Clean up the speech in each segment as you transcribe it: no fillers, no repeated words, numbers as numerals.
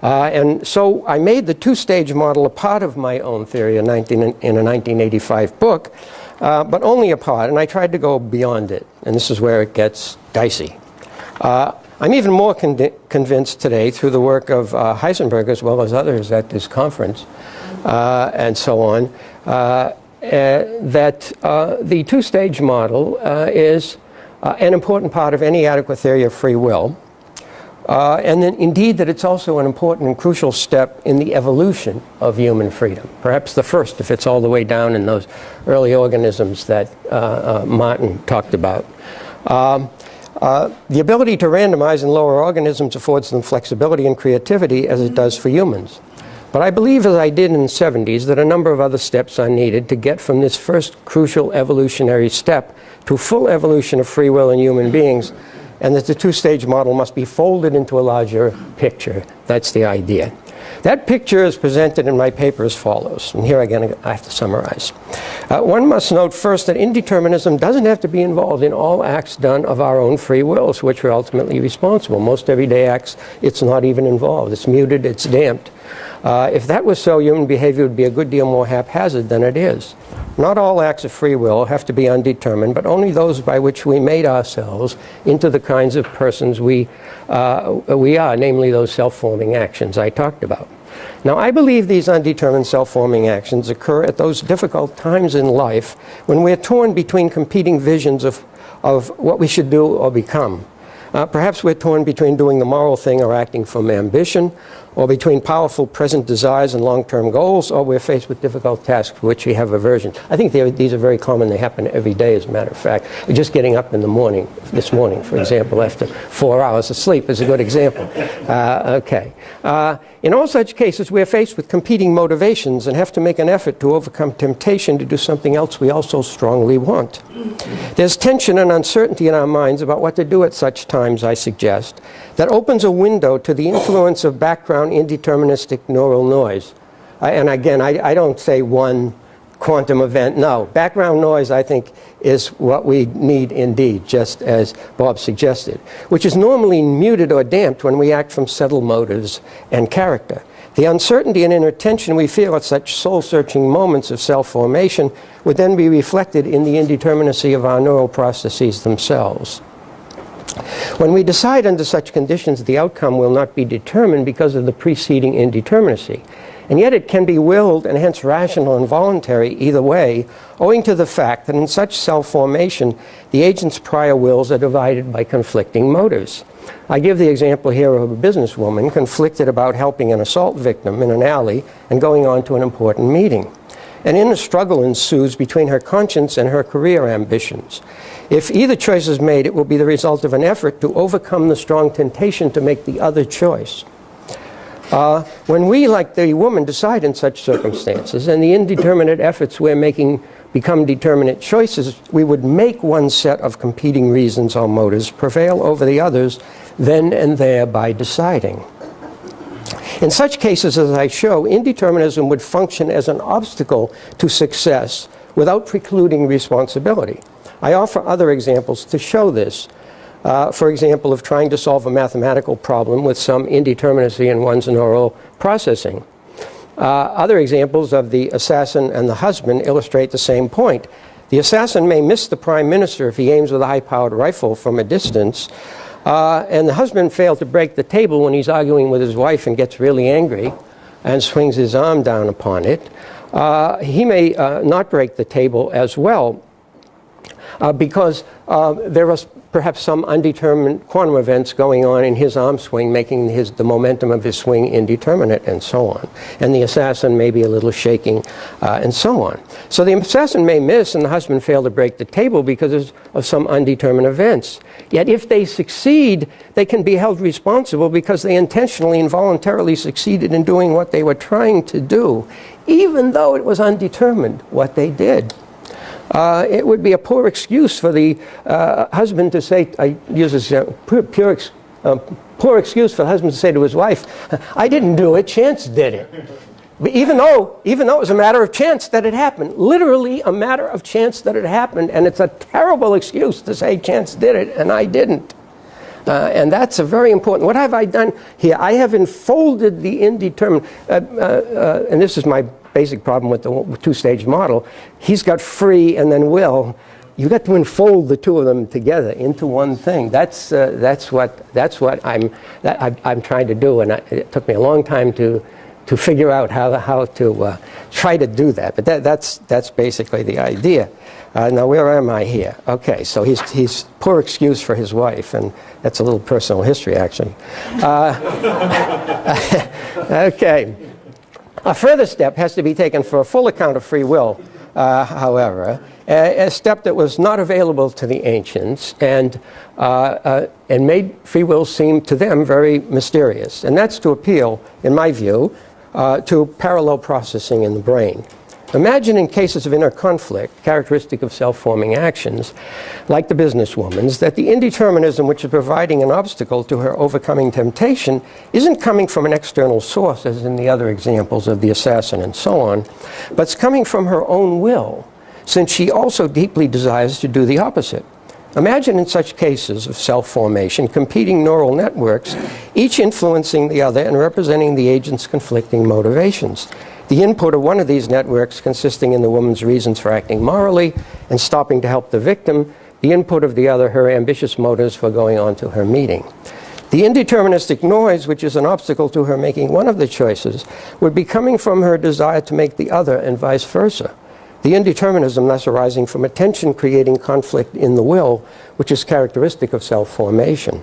And so I made the two-stage model a part of my own theory in a 1985 book, but only a part, and I tried to go beyond it. And this is where it gets dicey. I'm even more convinced today through the work of Heisenberg as well as others at this conference and so on, that the two-stage model is an important part of any adequate theory of free will. And then indeed that it's also an important and crucial step in the evolution of human freedom. Perhaps the first, if it's all the way down in those early organisms that Martin talked about. The ability to randomize in lower organisms affords them flexibility and creativity as it does for humans. But I believe, as I did in the 70s, that a number of other steps are needed to get from this first crucial evolutionary step to full evolution of free will in human beings, and that the two-stage model must be folded into a larger picture. That's the idea. That picture is presented in my paper as follows. And here again, I have to summarize. One must note first that indeterminism doesn't have to be involved in all acts done of our own free wills, which we're ultimately responsible. Most everyday acts, it's not even involved. It's muted, it's damped. If that was so, human behavior would be a good deal more haphazard than it is. Not all acts of free will have to be undetermined, but only those by which we made ourselves into the kinds of persons we are, namely those self-forming actions I talked about. Now, I believe these undetermined self-forming actions occur at those difficult times in life when we're torn between competing visions of what we should do or become. Perhaps we're torn between doing the moral thing or acting from ambition, or between powerful present desires and long-term goals, or we're faced with difficult tasks for which we have aversion. I think these are very common. They happen every day, as a matter of fact. Just getting up in the morning, this morning, for example, after 4 hours of sleep is a good example. In all such cases, we're faced with competing motivations and have to make an effort to overcome temptation to do something else we also strongly want. There's tension and uncertainty in our minds about what to do at such times, I suggest, that opens a window to the influence of background indeterministic neural noise. And again, I don't say one quantum event. No, background noise, I think, is what we need indeed, just as Bob suggested, which is normally muted or damped when we act from settled motives and character. The uncertainty and inner tension we feel at such soul-searching moments of self-formation would then be reflected in the indeterminacy of our neural processes themselves. When we decide under such conditions, the outcome will not be determined because of the preceding indeterminacy. And yet it can be willed and hence rational and voluntary either way, owing to the fact that in such self-formation, the agent's prior wills are divided by conflicting motives. I give the example here of a businesswoman conflicted about helping an assault victim in an alley and going on to an important meeting. An inner struggle ensues between her conscience and her career ambitions. If either choice is made, it will be the result of an effort to overcome the strong temptation to make the other choice. When we, like the woman, decide in such circumstances, and the indeterminate efforts we're making become determinate choices, we would make one set of competing reasons or motives prevail over the others then and there by deciding. In such cases, as I show, indeterminism would function as an obstacle to success without precluding responsibility. I offer other examples to show this. For example, of trying to solve a mathematical problem with some indeterminacy in one's neural processing. Other examples of the assassin and the husband illustrate the same point. The assassin may miss the prime minister if he aims with a high-powered rifle from a distance, and the husband failed to break the table when he's arguing with his wife and gets really angry and swings his arm down upon it. He may not break the table as well because there are perhaps some undetermined quantum events going on in his arm swing, making the momentum of his swing indeterminate, and so on. And the assassin may be a little shaking, and so on. So the assassin may miss and the husband fail to break the table because of some undetermined events. Yet if they succeed, they can be held responsible because they intentionally and voluntarily succeeded in doing what they were trying to do, even though it was undetermined what they did. It would be a poor excuse for the husband to say, I use this poor excuse for the husband to say to his wife, I didn't do it, chance did it. But even though it was a matter of chance that it happened, literally a matter of chance that it happened, and it's a terrible excuse to say chance did it and I didn't. And that's a very important. What have I done here? I have enfolded the indeterminate, and this is my basic problem with the two-stage model. He's got free and then will. You got to enfold the two of them together into one thing. That's what I'm trying to do, and it took me a long time to figure out how to try to do that. But that's basically the idea. Now where am I here? Okay, so he's poor excuse for his wife, and that's a little personal history actually. Okay, a further step has to be taken for a full account of free will. However, a step that was not available to the ancients and made free will seem to them very mysterious. And that's to appeal, in my view, to parallel processing in the brain. Imagine in cases of inner conflict, characteristic of self-forming actions, like the businesswoman's, that the indeterminism which is providing an obstacle to her overcoming temptation isn't coming from an external source, as in the other examples of the assassin and so on, but it's coming from her own will, since she also deeply desires to do the opposite. Imagine in such cases of self-formation, competing neural networks, each influencing the other and representing the agent's conflicting motivations. The input of one of these networks consisting in the woman's reasons for acting morally and stopping to help the victim, the input of the other, her ambitious motives for going on to her meeting. The indeterministic noise, which is an obstacle to her making one of the choices, would be coming from her desire to make the other and vice versa. The indeterminism thus arising from a tension-creating conflict in the will, which is characteristic of self-formation.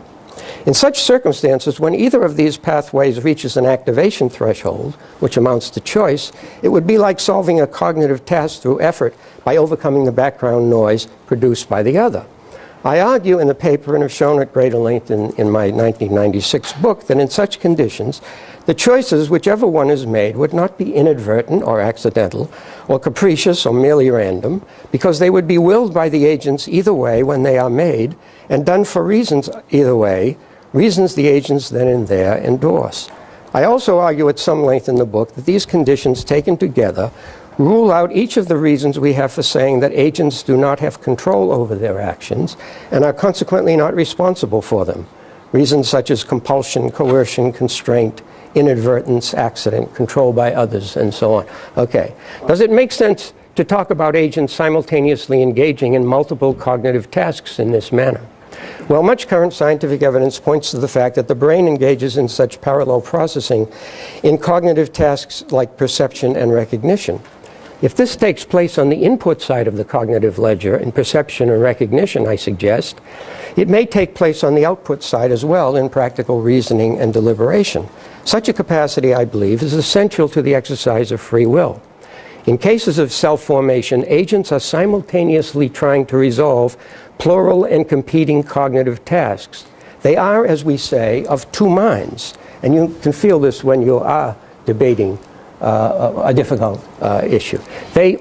In such circumstances, when either of these pathways reaches an activation threshold, which amounts to choice, it would be like solving a cognitive task through effort by overcoming the background noise produced by the other. I argue in the paper, and have shown at greater length in my 1996 book, that in such conditions, the choices, whichever one is made, would not be inadvertent or accidental, or capricious or merely random, because they would be willed by the agents either way when they are made, and done for reasons either way, reasons the agents then and there endorse. I also argue at some length in the book that these conditions taken together rule out each of the reasons we have for saying that agents do not have control over their actions and are consequently not responsible for them. Reasons such as compulsion, coercion, constraint, inadvertence, accident, control by others, and so on. Okay. Does it make sense to talk about agents simultaneously engaging in multiple cognitive tasks in this manner? Well, much current scientific evidence points to the fact that the brain engages in such parallel processing in cognitive tasks like perception and recognition. If this takes place on the input side of the cognitive ledger in perception and recognition, I suggest, it may take place on the output side as well in practical reasoning and deliberation. Such a capacity, I believe, is essential to the exercise of free will. In cases of self-formation, agents are simultaneously trying to resolve plural and competing cognitive tasks. They are, as we say, of two minds. And you can feel this when you are debating a difficult issue.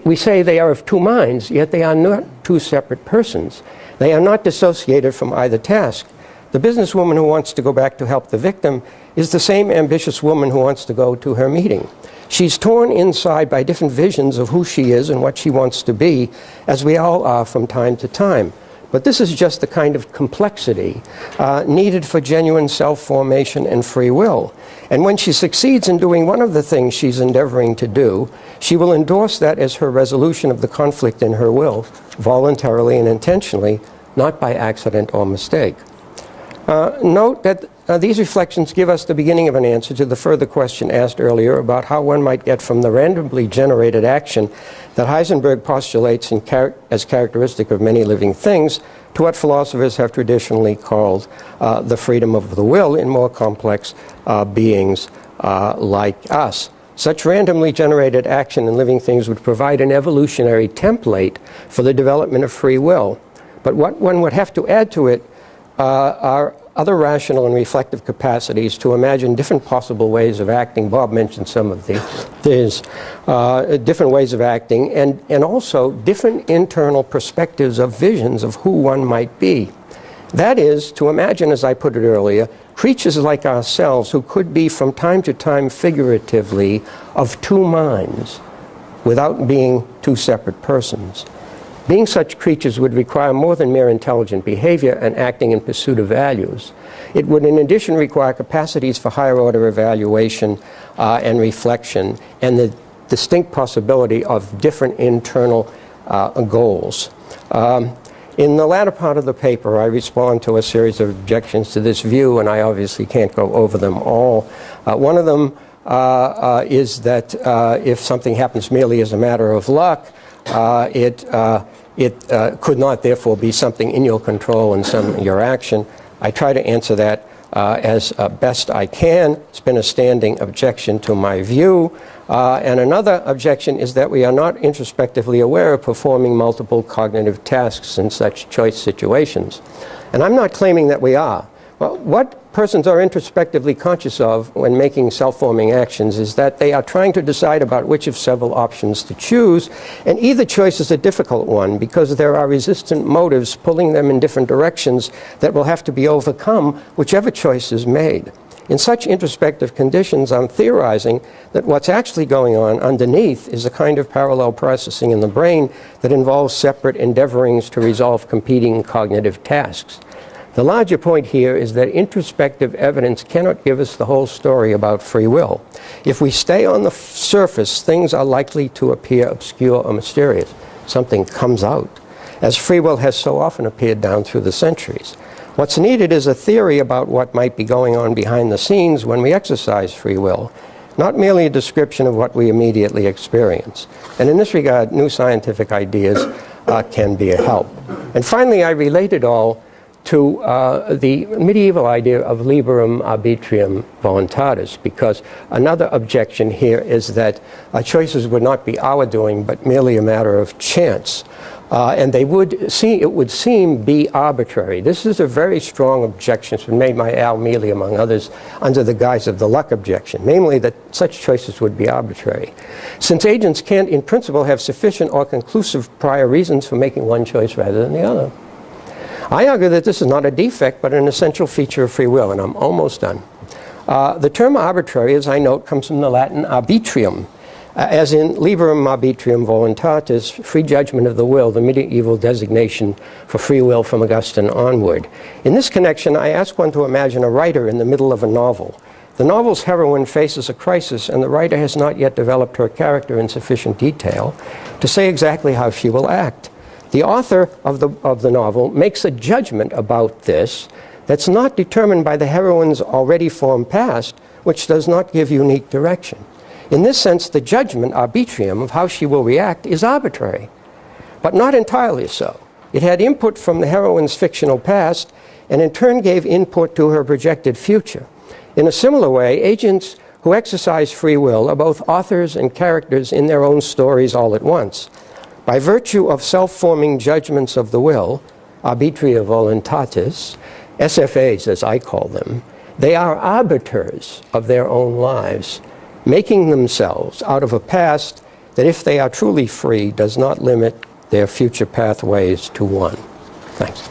We say they are of two minds, yet they are not two separate persons. They are not dissociated from either task. The businesswoman who wants to go back to help the victim is the same ambitious woman who wants to go to her meeting. She's torn inside by different visions of who she is and what she wants to be, as we all are from time to time. But this is just the kind of complexity needed for genuine self-formation and free will. And when she succeeds in doing one of the things she's endeavoring to do, she will endorse that as her resolution of the conflict in her will, voluntarily and intentionally, not by accident or mistake. Note that these reflections give us the beginning of an answer to the further question asked earlier about how one might get from the randomly generated action that Heisenberg postulates as characteristic of many living things to what philosophers have traditionally called the freedom of the will in more complex beings like us. Such randomly generated action in living things would provide an evolutionary template for the development of free will. But what one would have to add to it are other rational and reflective capacities to imagine different possible ways of acting. Bob mentioned some of these different ways of acting, and also different internal perspectives of visions of who one might be. That is, to imagine, as I put it earlier, creatures like ourselves who could be from time to time figuratively of two minds without being two separate persons. Being such creatures would require more than mere intelligent behavior and acting in pursuit of values. It would in addition require capacities for higher order evaluation and reflection, and the distinct possibility of different internal goals. In the latter part of the paper, I respond to a series of objections to this view, and I obviously can't go over them all. One of them is that if something happens merely as a matter of luck, it could not therefore be something in your control and some in your action. I try to answer that as best I can. It's been a standing objection to my view. And another objection is that we are not introspectively aware of performing multiple cognitive tasks in such choice situations. And I'm not claiming that we are. Well, what persons are introspectively conscious of when making self-forming actions is that they are trying to decide about which of several options to choose, and either choice is a difficult one because there are resistant motives pulling them in different directions that will have to be overcome whichever choice is made. In such introspective conditions, I'm theorizing that what's actually going on underneath is a kind of parallel processing in the brain that involves separate endeavorings to resolve competing cognitive tasks. The larger point here is that introspective evidence cannot give us the whole story about free will. If we stay on the surface, things are likely to appear obscure or mysterious. Something comes out, as free will has so often appeared down through the centuries. What's needed is a theory about what might be going on behind the scenes when we exercise free will, not merely a description of what we immediately experience. And in this regard, new scientific ideas can be a help. And finally, I relate it all to the medieval idea of Livre-arbítrio Libertário, because another objection here is that choices would not be our doing, but merely a matter of chance. And it would seem be arbitrary. This is a very strong objection. It's been made by Al Mealy, among others, under the guise of the luck objection, namely that such choices would be arbitrary. Since agents can't, in principle, have sufficient or conclusive prior reasons for making one choice rather than the other. I argue that this is not a defect, but an essential feature of free will, and I'm almost done. The term arbitrary, as I note, comes from the Latin arbitrium, as in Livre-arbítrio voluntatis, free judgment of the will, the medieval designation for free will from Augustine onward. In this connection, I ask one to imagine a writer in the middle of a novel. The novel's heroine faces a crisis, and the writer has not yet developed her character in sufficient detail to say exactly how she will act. The author of the novel makes a judgment about this that's not determined by the heroine's already formed past, which does not give unique direction. In this sense, the judgment, arbitrium, of how she will react is arbitrary, but not entirely so. It had input from the heroine's fictional past, and in turn gave input to her projected future. In a similar way, agents who exercise free will are both authors and characters in their own stories all at once. By virtue of self-forming judgments of the will, arbitria voluntatis, SFAs as I call them, they are arbiters of their own lives, making themselves out of a past that, if they are truly free, does not limit their future pathways to one. Thanks.